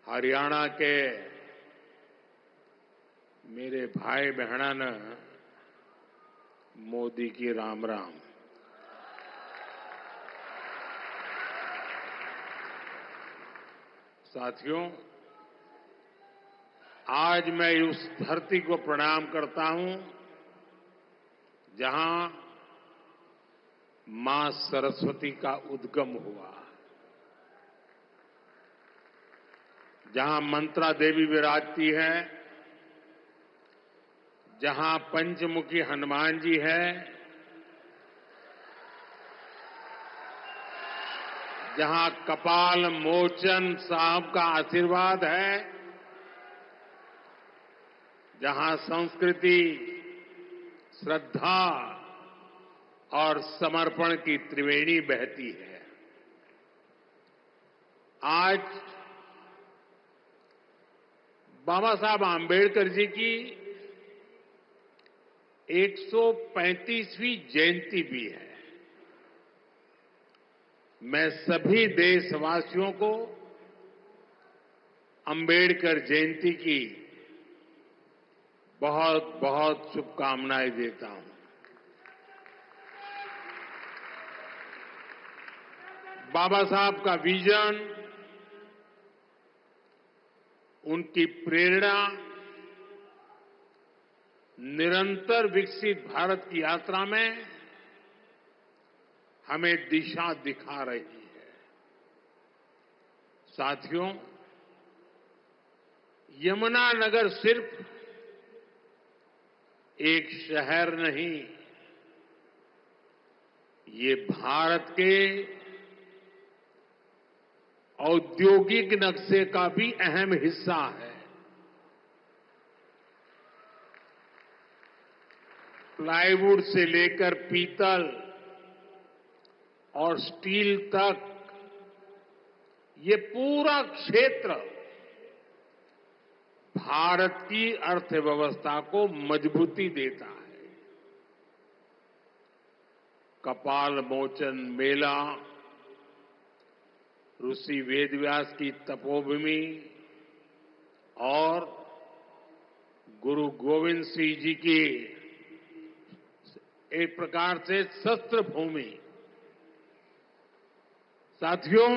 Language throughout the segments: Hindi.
हरियाणा के मेरे भाई बहन मोदी की राम राम। साथियों, आज मैं उस धरती को प्रणाम करता हूं जहां मां सरस्वती का उद्गम हुआ, जहां मंत्रा देवी विराजती है, जहां पंचमुखी हनुमान जी है, जहां कपाल मोचन साहब का आशीर्वाद है, जहां संस्कृति, श्रद्धा और समर्पण की त्रिवेणी बहती है। आज बाबा साहब आंबेडकर जी की 135वीं जयंती भी है। मैं सभी देशवासियों को अंबेडकर जयंती की बहुत बहुत शुभकामनाएं देता हूं। बाबा साहब का विजन, उनकी प्रेरणा निरंतर विकसित भारत की यात्रा में हमें दिशा दिखा रही है। साथियों, यमुनानगर सिर्फ एक शहर नहीं, ये भारत के औद्योगिक नक्शे का भी अहम हिस्सा है। प्लाईवुड से लेकर पीतल और स्टील तक ये पूरा क्षेत्र भारत की अर्थव्यवस्था को मजबूती देता है। कपाल मोचन मेला, ऋषि वेदव्यास की तपोभूमि और गुरु गोविंद सिंह जी की एक प्रकार से शस्त्र भूमि। साथियों,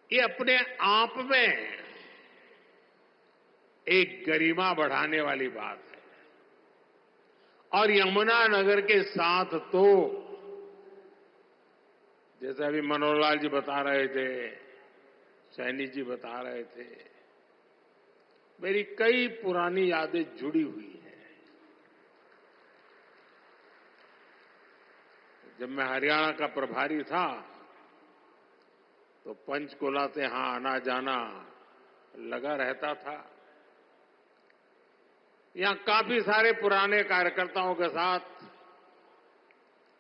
ये अपने आप में एक गरिमा बढ़ाने वाली बात है। और यमुनानगर के साथ तो जैसे अभी मनोहर लाल जी बता रहे थे, सैनी जी बता रहे थे, मेरी कई पुरानी यादें जुड़ी हुई हैं। जब मैं हरियाणा का प्रभारी था तो पंचकुला से यहां आना जाना लगा रहता था। यहां काफी सारे पुराने कार्यकर्ताओं के साथ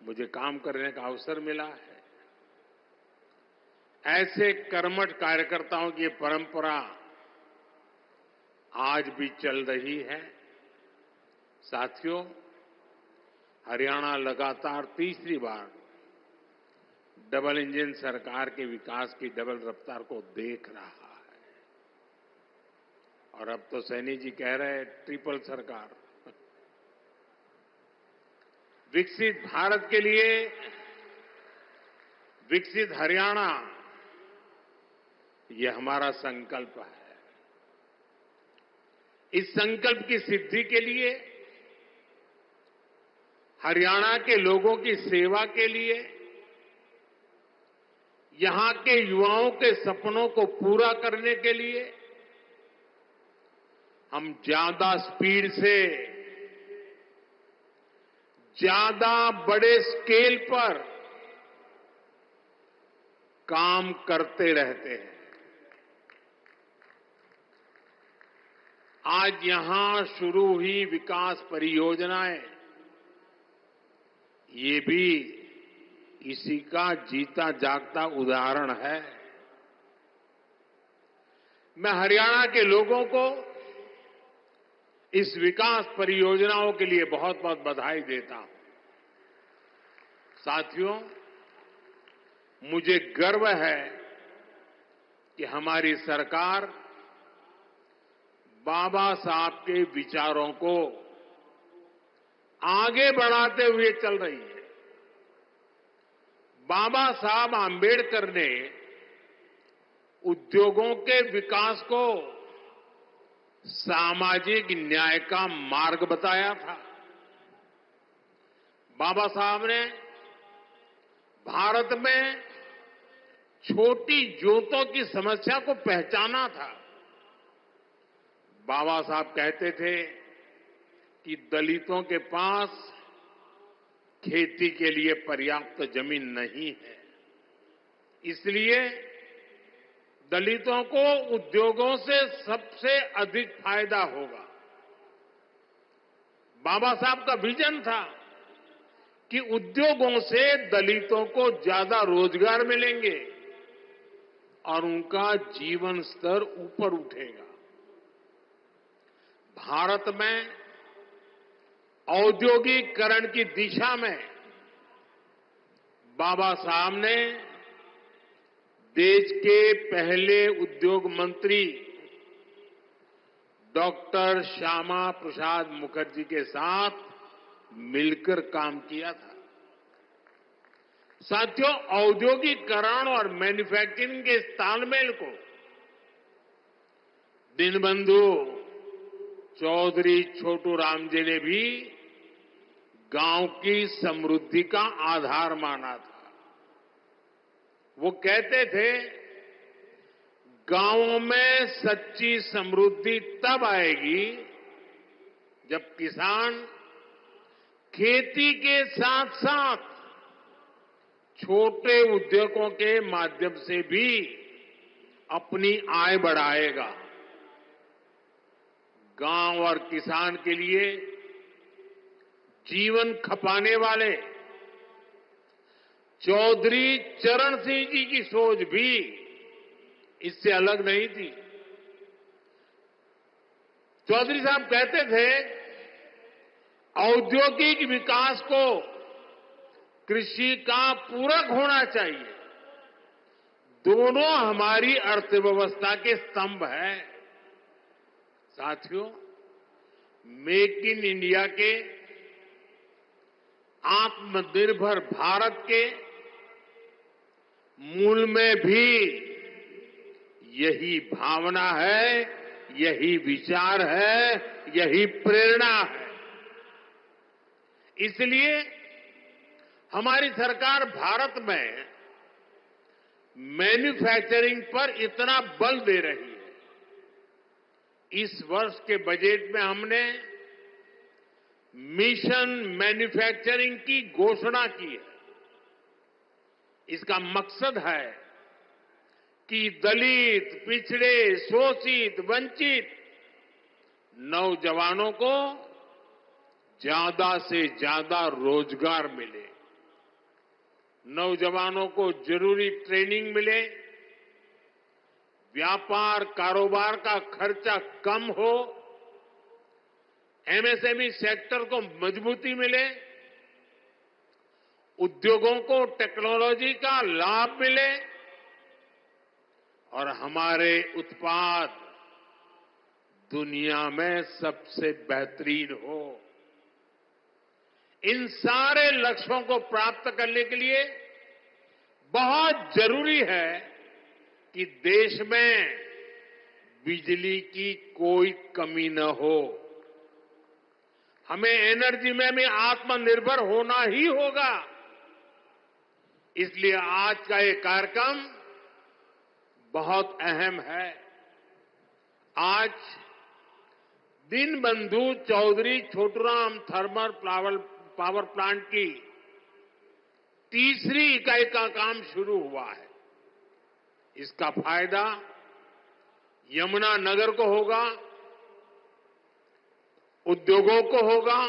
मुझे काम करने का अवसर मिला है। ऐसे कर्मठ कार्यकर्ताओं की परंपरा आज भी चल रही है। साथियों, हरियाणा लगातार तीसरी बार डबल इंजन सरकार के विकास की डबल रफ्तार को देख रहा है। और अब तो सैनी जी कह रहे हैं ट्रिपल सरकार। विकसित भारत के लिए विकसित हरियाणा, ये हमारा संकल्प है। इस संकल्प की सिद्धि के लिए, हरियाणा के लोगों की सेवा के लिए, यहां के युवाओं के सपनों को पूरा करने के लिए हम ज्यादा स्पीड से, ज्यादा बड़े स्केल पर काम करते रहते हैं। आज यहां शुरू हुई विकास परियोजनाएं, ये भी इसी का जीता जागता उदाहरण है। मैं हरियाणा के लोगों को इस विकास परियोजनाओं के लिए बहुत बहुत बधाई देता हूं। साथियों, मुझे गर्व है कि हमारी सरकार बाबा साहब के विचारों को आगे बढ़ाते हुए चल रही है। बाबा साहब आंबेडकर ने उद्योगों के विकास को सामाजिक न्याय का मार्ग बताया था। बाबा साहब ने भारत में छोटी जोतों की समस्या को पहचाना था। बाबा साहब कहते थे कि दलितों के पास खेती के लिए पर्याप्त जमीन नहीं है, इसलिए दलितों को उद्योगों से सबसे अधिक फायदा होगा। बाबा साहब का विजन था कि उद्योगों से दलितों को ज्यादा रोजगार मिलेंगे और उनका जीवन स्तर ऊपर उठेगा। भारत में औद्योगिकरण की दिशा में बाबा साहब ने देश के पहले उद्योग मंत्री डॉक्टर श्यामा प्रसाद मुखर्जी के साथ मिलकर काम किया था। साथियों, औद्योगिकरण और मैन्युफैक्चरिंग के इस तालमेल को दीनबंधु चौधरी छोटू राम जी ने भी गांव की समृद्धि का आधार माना था। वो कहते थे, गांवों में सच्ची समृद्धि तब आएगी जब किसान खेती के साथ साथ छोटे उद्योगों के माध्यम से भी अपनी आय बढ़ाएगा। गांव और किसान के लिए जीवन खपाने वाले चौधरी चरण सिंह जी की सोच भी इससे अलग नहीं थी। चौधरी साहब कहते थे, औद्योगिक विकास को कृषि का पूरक होना चाहिए। दोनों हमारी अर्थव्यवस्था के स्तंभ हैं। साथियों, मेक इन इंडिया के, आत्मनिर्भर भारत के मूल में भी यही भावना है, यही विचार है, यही प्रेरणा है। इसलिए हमारी सरकार भारत में मैन्युफैक्चरिंग पर इतना बल दे रही है। इस वर्ष के बजट में हमने मिशन मैन्युफैक्चरिंग की घोषणा की है। इसका मकसद है कि दलित, पिछड़े, शोषित, वंचित नौजवानों को ज्यादा से ज्यादा रोजगार मिले, नौजवानों को जरूरी ट्रेनिंग मिले, व्यापार कारोबार का खर्चा कम हो, एमएसएमई सेक्टर को मजबूती मिले, उद्योगों को टेक्नोलॉजी का लाभ मिले और हमारे उत्पाद दुनिया में सबसे बेहतरीन हो। इन सारे लक्ष्यों को प्राप्त करने के लिए बहुत जरूरी है कि देश में बिजली की कोई कमी न हो। हमें एनर्जी में भी आत्मनिर्भर होना ही होगा। इसलिए आज का ये कार्यक्रम बहुत अहम है। आज Deenbandhu Chaudhary Chhoturam thermal power plant की तीसरी इकाई का काम शुरू हुआ है। इसका फायदा यमुना नगर को होगा, उद्योगों को होगा।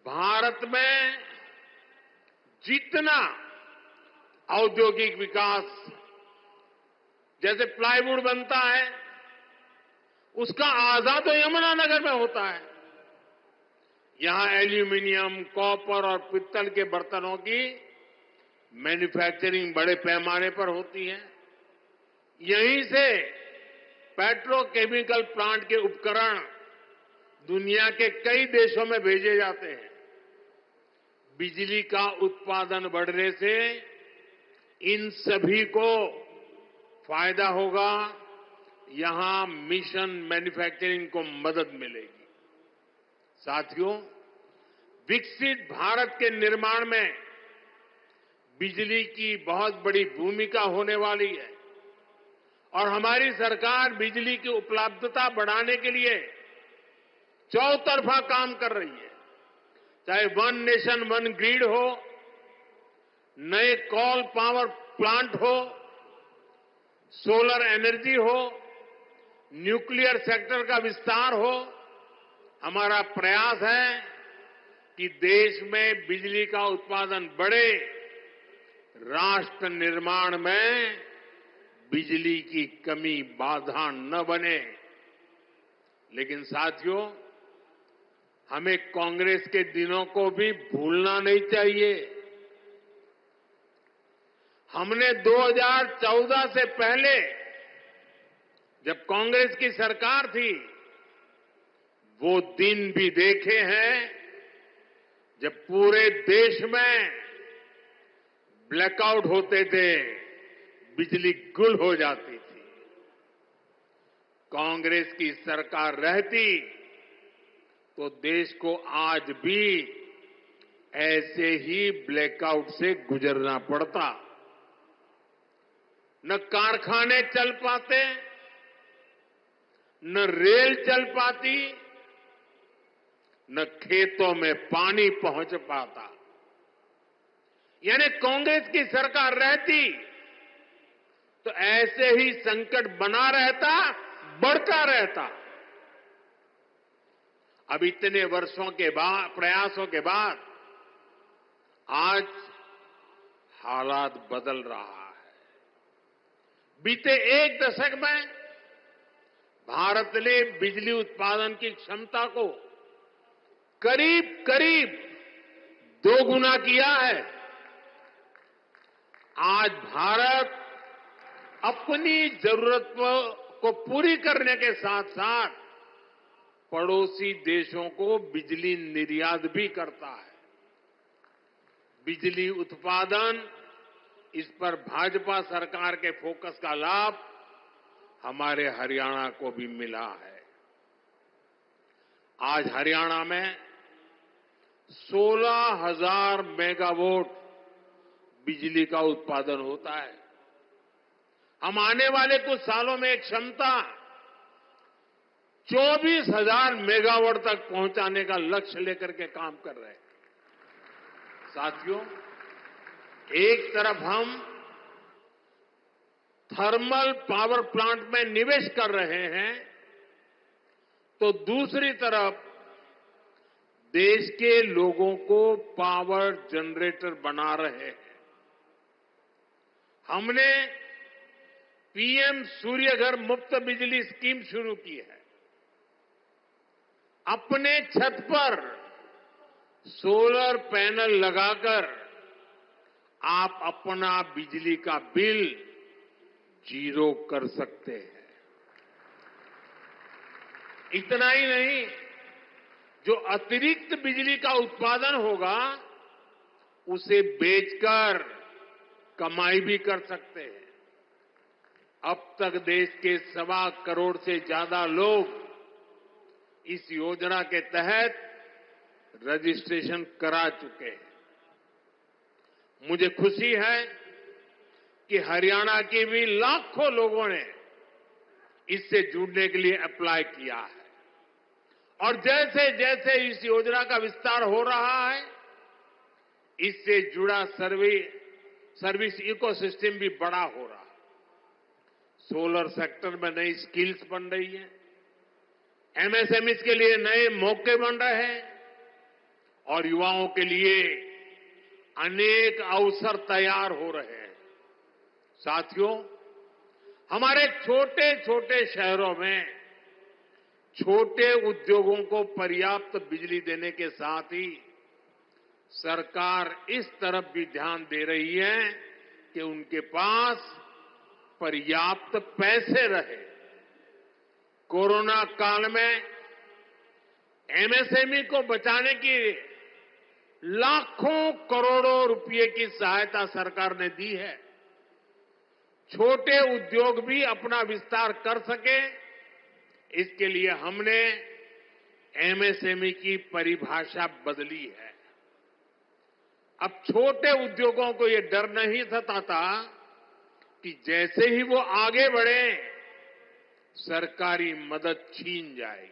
भारत में जितना औद्योगिक विकास, जैसे प्लाईवुड बनता है, उसका आधा तो यमुना नगर में होता है। यहां एल्यूमिनियम, कॉपर और पित्तल के बर्तनों की मैन्युफैक्चरिंग बड़े पैमाने पर होती है। यहीं से पेट्रोकेमिकल प्लांट के उपकरण दुनिया के कई देशों में भेजे जाते हैं। बिजली का उत्पादन बढ़ने से इन सभी को फायदा होगा, यहां मिशन मैन्युफैक्चरिंग को मदद मिलेगी। साथियों, विकसित भारत के निर्माण में बिजली की बहुत बड़ी भूमिका होने वाली है और हमारी सरकार बिजली की उपलब्धता बढ़ाने के लिए चौतरफा काम कर रही है। चाहे वन नेशन वन ग्रिड हो, नए कोल पावर प्लांट हो, सोलर एनर्जी हो, न्यूक्लियर सेक्टर का विस्तार हो, हमारा प्रयास है कि देश में बिजली का उत्पादन बढ़े, राष्ट्र निर्माण में बिजली की कमी बाधा न बने। लेकिन साथियों, हमें कांग्रेस के दिनों को भी भूलना नहीं चाहिए। हमने 2014 से पहले जब कांग्रेस की सरकार थी, वो दिन भी देखे हैं जब पूरे देश में ब्लैकआउट होते थे, बिजली गुल हो जाती थी। कांग्रेस की सरकार रहती तो देश को आज भी ऐसे ही ब्लैकआउट से गुजरना पड़ता। न कारखाने चल पाते, न रेल चल पाती, न खेतों में पानी पहुंच पाता। यानी कांग्रेस की सरकार रहती तो ऐसे ही संकट बना रहता, बढ़ता रहता। अब इतने वर्षों के बाद, प्रयासों के बाद आज हालात बदल रहा है। बीते एक दशक में भारत ने बिजली उत्पादन की क्षमता को करीब करीब 2 गुना किया है। आज भारत अपनी जरूरतों को पूरी करने के साथ साथ पड़ोसी देशों को बिजली निर्यात भी करता है। बिजली उत्पादन, इस पर भाजपा सरकार के फोकस का लाभ हमारे हरियाणा को भी मिला है। आज हरियाणा में 16,000 मेगावाट बिजली का उत्पादन होता है। हम आने वाले कुछ सालों में एक क्षमता 24,000 मेगावाट तक पहुंचाने का लक्ष्य लेकर के काम कर रहे हैं। साथियों, एक तरफ हम थर्मल पावर प्लांट में निवेश कर रहे हैं, तो दूसरी तरफ देश के लोगों को पावर जनरेटर बना रहे हैं। हमने पीएम सूर्यघर मुफ्त बिजली स्कीम शुरू की है। अपने छत पर सोलर पैनल लगाकर आप अपना बिजली का बिल जीरो कर सकते हैं। इतना ही नहीं, जो अतिरिक्त बिजली का उत्पादन होगा उसे बेचकर कमाई भी कर सकते हैं। अब तक देश के 1.25 करोड़ से ज्यादा लोग इस योजना के तहत रजिस्ट्रेशन करा चुके हैं। मुझे खुशी है कि हरियाणा के भी लाखों लोगों ने इससे जुड़ने के लिए अप्लाई किया है और जैसे जैसे इस योजना का विस्तार हो रहा है, इससे जुड़ा सर्विस इकोसिस्टम भी बड़ा हो रहा है। सोलर सेक्टर में नई स्किल्स बन रही है, एमएसएमई के लिए नए मौके बन रहे हैं और युवाओं के लिए अनेक अवसर तैयार हो रहे हैं। साथियों, हमारे छोटे छोटे शहरों में छोटे उद्योगों को पर्याप्त बिजली देने के साथ ही सरकार इस तरफ भी ध्यान दे रही है कि उनके पास पर्याप्त पैसे रहे। कोरोना काल में एमएसएमई को बचाने की लाखों करोड़ों रुपए की सहायता सरकार ने दी है। छोटे उद्योग भी अपना विस्तार कर सके, इसके लिए हमने एमएसएमई की परिभाषा बदली है। अब छोटे उद्योगों को ये डर नहीं सताता कि जैसे ही वो आगे बढ़े सरकारी मदद छीन जाएगी।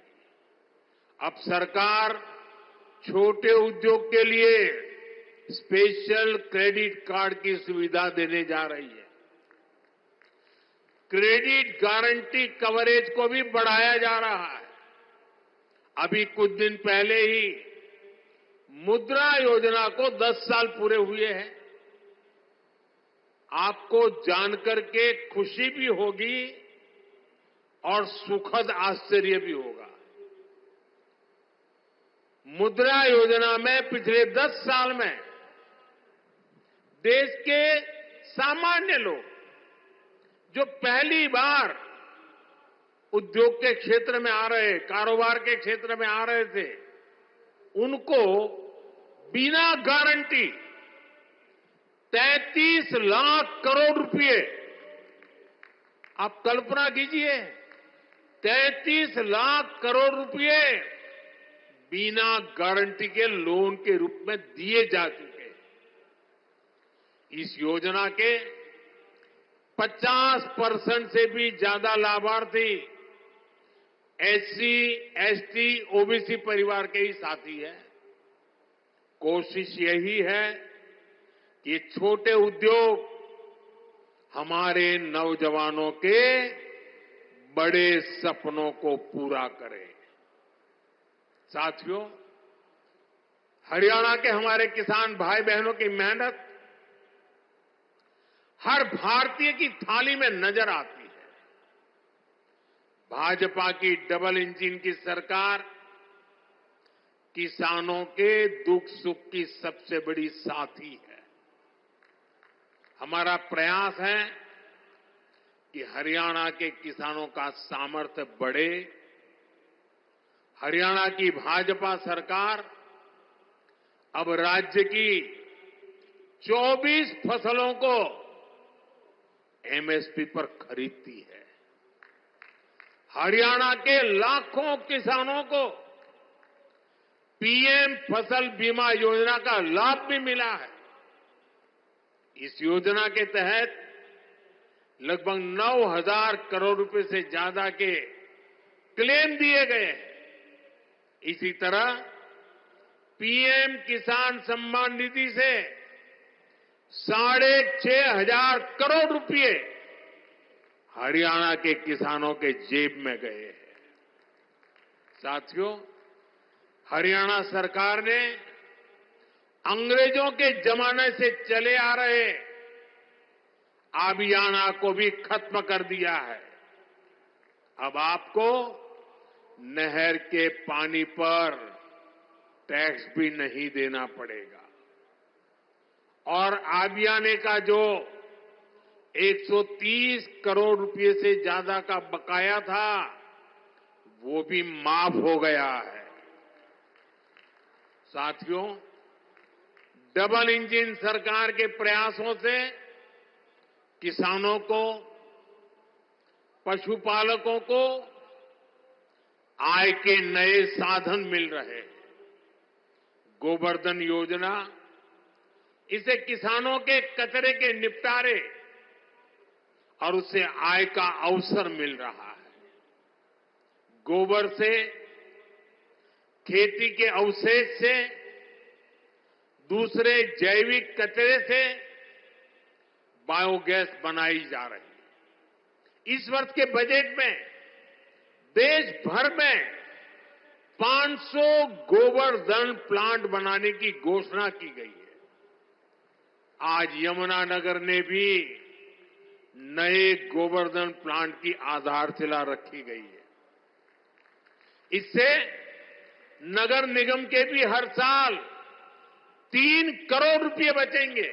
अब सरकार छोटे उद्योग के लिए स्पेशल क्रेडिट कार्ड की सुविधा देने जा रही है। क्रेडिट गारंटी कवरेज को भी बढ़ाया जा रहा है। अभी कुछ दिन पहले ही मुद्रा योजना को 10 साल पूरे हुए हैं। आपको जानकर के खुशी भी होगी और सुखद आश्चर्य भी होगा। मुद्रा योजना में पिछले 10 साल में देश के सामान्य लोग जो पहली बार उद्योग के क्षेत्र में आ रहे, कारोबार के क्षेत्र में आ रहे थे, उनको बिना गारंटी 33 लाख करोड़ रुपए, आप कल्पना कीजिए, 33 लाख करोड़ रुपए बिना गारंटी के लोन के रूप में दिए जा चुके हैं। इस योजना के 50% से भी ज्यादा लाभार्थी एससी, एसटी, ओबीसी परिवार के ही साथी हैं। कोशिश यही है कि छोटे उद्योग हमारे नौजवानों के बड़े सपनों को पूरा करें। साथियों, हरियाणा के हमारे किसान भाई बहनों की मेहनत हर भारतीय की थाली में नजर आती है। भाजपा की डबल इंजन की सरकार किसानों के दुख सुख की सबसे बड़ी साथी है। हमारा प्रयास है कि हरियाणा के किसानों का सामर्थ्य बढ़े। हरियाणा की भाजपा सरकार अब राज्य की 24 फसलों को एमएसपी पर खरीदती है। हरियाणा के लाखों किसानों को पीएम फसल बीमा योजना का लाभ भी मिला है। इस योजना के तहत लगभग 9,000 करोड़ रुपए से ज्यादा के क्लेम दिए गए हैं। इसी तरह पीएम किसान सम्मान निधि से 6,500 करोड़ रुपए हरियाणा के किसानों के जेब में गए हैं। साथियों, हरियाणा सरकार ने अंग्रेजों के जमाने से चले आ रहे आबियाना को भी खत्म कर दिया है। अब आपको नहर के पानी पर टैक्स भी नहीं देना पड़ेगा और आबियाने का जो 130 करोड़ रुपए से ज्यादा का बकाया था वो भी माफ हो गया है। साथियों, डबल इंजन सरकार के प्रयासों से किसानों को, पशुपालकों को आय के नए साधन मिल रहे हैं। गोवर्धन योजना, इसे किसानों के कचरे के निपटारे और उससे आय का अवसर मिल रहा है। गोबर से, खेती के अवशेष से, दूसरे जैविक कचरे से बायोगैस बनाई जा रही है। इस वर्ष के बजट में देश भर में 500 गोवर्धन प्लांट बनाने की घोषणा की गई है। आज यमुनानगर ने भी नए गोवर्धन प्लांट की आधारशिला रखी गई है। इससे नगर निगम के भी हर साल 3 करोड़ रुपए बचेंगे।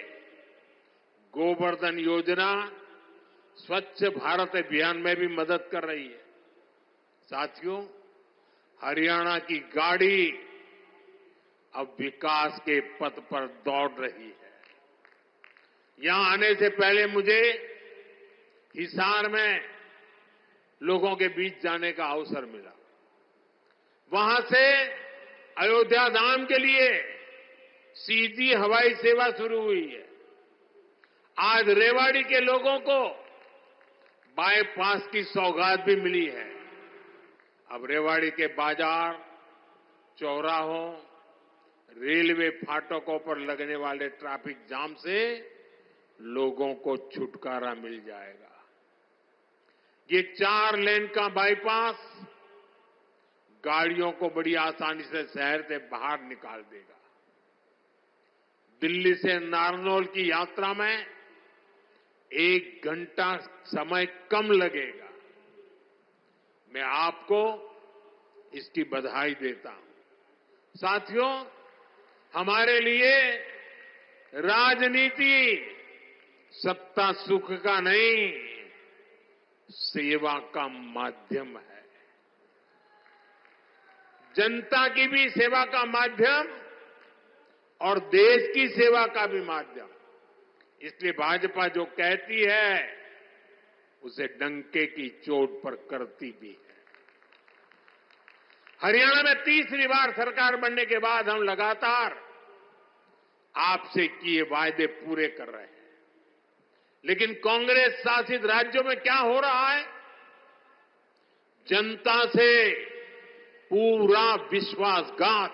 गोवर्धन योजना स्वच्छ भारत अभियान में भी मदद कर रही है। साथियों, हरियाणा की गाड़ी अब विकास के पथ पर दौड़ रही है। यहां आने से पहले मुझे हिसार में लोगों के बीच जाने का अवसर मिला। वहां से अयोध्या धाम के लिए सीधी हवाई सेवा शुरू हुई है। आज रेवाड़ी के लोगों को बाईपास की सौगात भी मिली है। अब रेवाड़ी के बाजार, चौराहों, रेलवे फाटकों पर लगने वाले ट्रैफिक जाम से लोगों को छुटकारा मिल जाएगा। ये 4 लेन का बाईपास गाड़ियों को बड़ी आसानी से शहर से बाहर निकाल देगा। दिल्ली से नारनौल की यात्रा में 1 घंटा समय कम लगेगा। मैं आपको इसकी बधाई देता हूं। साथियों, हमारे लिए राजनीति सत्ता सुख का नहीं, सेवा का माध्यम है। जनता की भी सेवा का माध्यम और देश की सेवा का भी माध्यम। इसलिए भाजपा जो कहती है उसे डंके की चोट पर करती भी है। हरियाणा में तीसरी बार सरकार बनने के बाद हम लगातार आपसे किए वायदे पूरे कर रहे हैं। लेकिन कांग्रेस शासित राज्यों में क्या हो रहा है? जनता से पूरा विश्वासघात।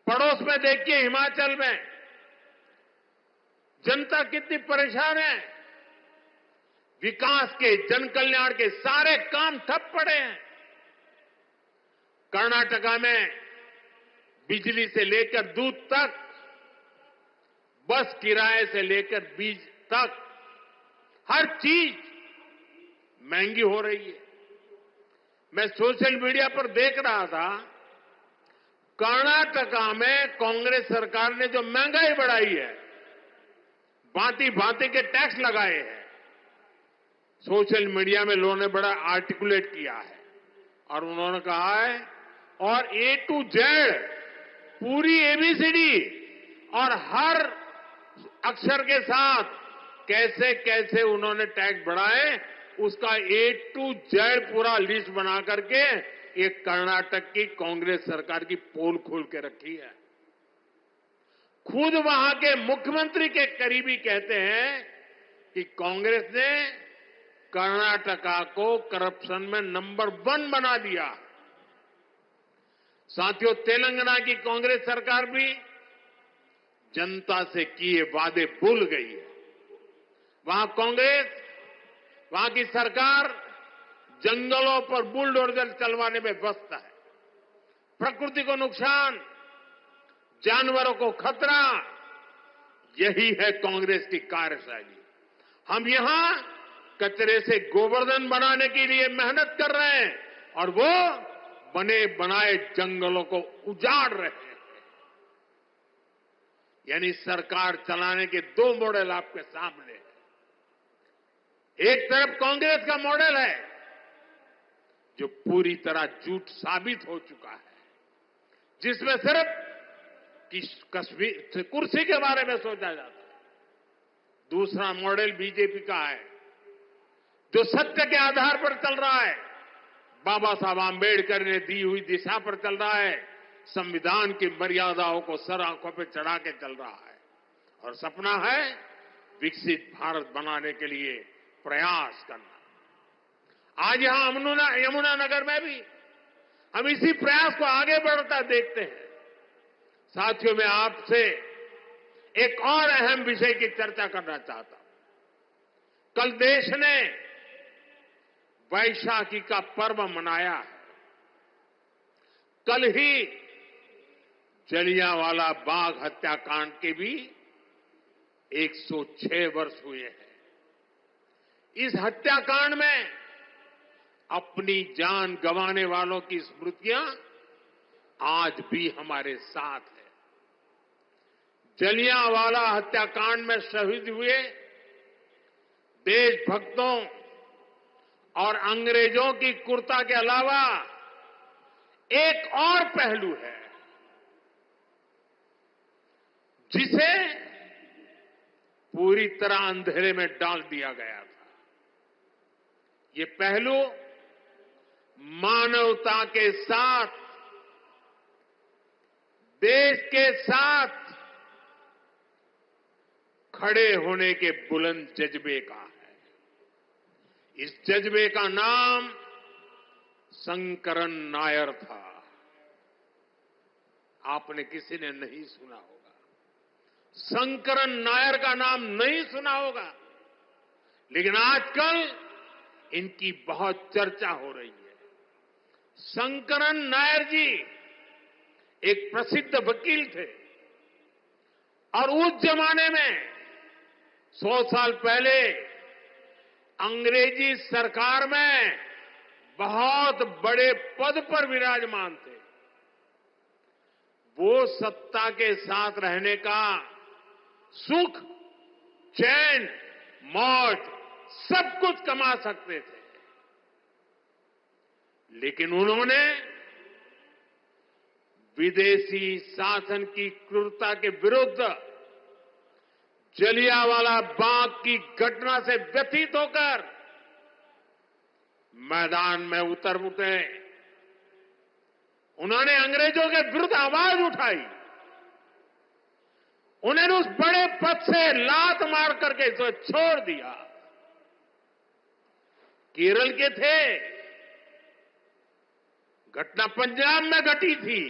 पड़ोस में देखिए, हिमाचल में जनता कितनी परेशान है। विकास के, जन कल्याण के सारे काम ठप पड़े हैं। कर्नाटका में बिजली से लेकर दूध तक, बस किराए से लेकर बीज तक, हर चीज महंगी हो रही है। मैं सोशल मीडिया पर देख रहा था, कर्नाटका में कांग्रेस सरकार ने जो महंगाई बढ़ाई है, भांति भांति के टैक्स लगाए हैं। सोशल मीडिया में लोगों ने बड़ा आर्टिकुलेट किया है और उन्होंने कहा है, और A to Z पूरी ABCD और हर अक्षर के साथ कैसे कैसे उन्होंने टैक्स बढ़ाए, उसका A to Z पूरा लिस्ट बना करके एक कर्नाटक की कांग्रेस सरकार की पोल खोल के रखी है। खुद वहां के मुख्यमंत्री के करीबी कहते हैं कि कांग्रेस ने कर्नाटका को करप्शन में नंबर 1 बना दिया। साथियों, तेलंगाना की कांग्रेस सरकार भी जनता से किए वादे भूल गई है। वहां कांग्रेस, वहां की सरकार जंगलों पर बुलडोजर चलवाने में व्यस्त है। प्रकृति को नुकसान, जानवरों को खतरा, यही है कांग्रेस की कार्यशैली। हम यहां कचरे से गोवर्धन बनाने के लिए मेहनत कर रहे हैं और वो बने बनाए जंगलों को उजाड़ रहे हैं। यानी सरकार चलाने के 2 मॉडल आपके सामने हैं। एक तरफ कांग्रेस का मॉडल है जो पूरी तरह झूठ साबित हो चुका है, जिसमें सिर्फ कश्मीर कुर्सी के बारे में सोचा जाता है। दूसरा मॉडल बीजेपी का है जो सत्य के आधार पर चल रहा है, बाबा साहब आंबेडकर ने दी हुई दिशा पर चल रहा है, संविधान की मर्यादाओं को सर आंखों पर चढ़ा के चल रहा है और सपना है विकसित भारत बनाने के लिए प्रयास करना। आज यहां यमुनानगर में भी हम इसी प्रयास को आगे बढ़ता देखते हैं। साथियों, मैं आपसे एक और अहम विषय की चर्चा करना चाहता हूं। कल देश ने वैशाखी का पर्व मनाया है। कल ही जलियांवाला बाग हत्याकांड के भी 106 वर्ष हुए हैं। इस हत्याकांड में अपनी जान गंवाने वालों की स्मृतियां आज भी हमारे साथ है। जलियांवाला हत्याकांड में शहीद हुए देशभक्तों और अंग्रेजों की क्रूरता के अलावा एक और पहलू है जिसे पूरी तरह अंधेरे में डाल दिया गया था। ये पहलू मानवता के साथ, देश के साथ खड़े होने के बुलंद जज्बे का है। इस जज्बे का नाम शंकरन नायर था। आपने किसी ने नहीं सुना होगा, शंकरन नायर का नाम नहीं सुना होगा, लेकिन आजकल इनकी बहुत चर्चा हो रही है। शंकरन नायर जी एक प्रसिद्ध वकील थे और उस जमाने में 100 साल पहले अंग्रेजी सरकार में बहुत बड़े पद पर विराजमान थे। वो सत्ता के साथ रहने का सुख, चैन, मौज सब कुछ कमा सकते थे, लेकिन उन्होंने विदेशी शासन की क्रूरता के विरुद्ध जलियांवाला बाग की घटना से व्यथित होकर मैदान में उतर उठे। उन्होंने अंग्रेजों के विरुद्ध आवाज उठाई। उन्होंने उस बड़े पद से लात मार करके इसे छोड़ दिया। केरल के थे, घटना पंजाब में घटी थी।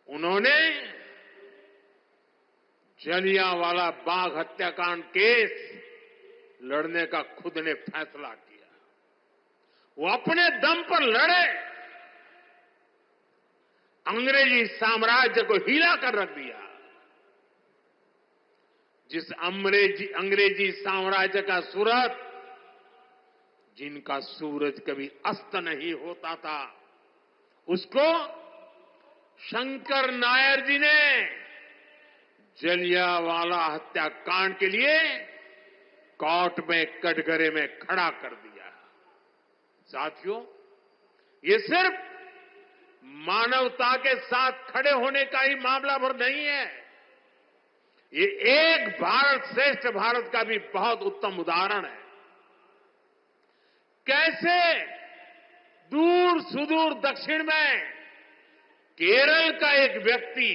उन्होंने जलियांवाला बाग हत्याकांड केस लड़ने का खुद ने फैसला किया। वो अपने दम पर लड़े, अंग्रेजी साम्राज्य को हिला कर रख दिया। जिस अंग्रेजी साम्राज्य का सूरत, जिनका सूरज कभी अस्त नहीं होता था, उसको शंकर नायर जी ने जलियांवाला हत्याकांड के लिए कोर्ट में कटघरे में खड़ा कर दिया। साथियों, ये सिर्फ मानवता के साथ खड़े होने का ही मामला भर नहीं है, ये एक भारत श्रेष्ठ भारत का भी बहुत उत्तम उदाहरण है। कैसे दूर सुदूर दक्षिण में केरल का एक व्यक्ति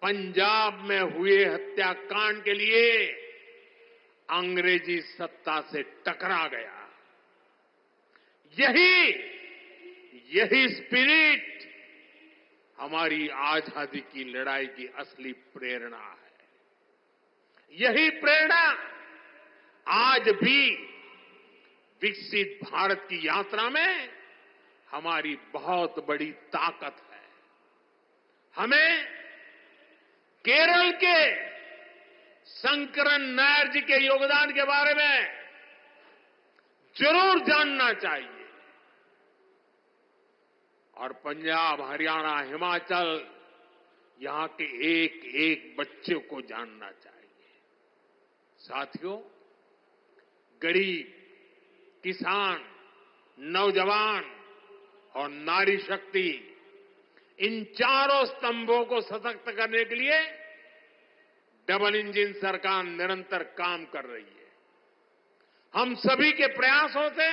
पंजाब में हुए हत्याकांड के लिए अंग्रेजी सत्ता से टकरा गया। यही स्पिरिट हमारी आजादी की लड़ाई की असली प्रेरणा है। यही प्रेरणा आज भी विकसित भारत की यात्रा में हमारी बहुत बड़ी ताकत है। हमें केरल के शंकरन नायर जी के योगदान के बारे में जरूर जानना चाहिए और पंजाब, हरियाणा, हिमाचल, यहां के एक एक बच्चे को जानना चाहिए। साथियों, गरीब, किसान, नौजवान और नारी शक्ति, इन चारों स्तंभों को सशक्त करने के लिए डबल इंजन सरकार निरंतर काम कर रही है। हम सभी के प्रयासों से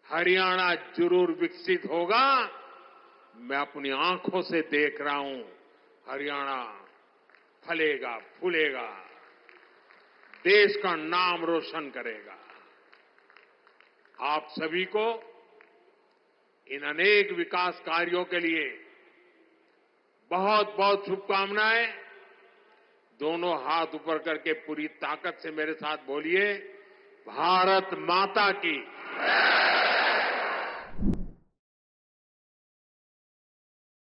हरियाणा जरूर विकसित होगा। मैं अपनी आंखों से देख रहा हूं, हरियाणा फलेगा, फूलेगा, देश का नाम रोशन करेगा। आप सभी को इन अनेक विकास कार्यों के लिए बहुत बहुत शुभकामनाएं। दोनों हाथ ऊपर करके पूरी ताकत से मेरे साथ बोलिए, भारत माता की।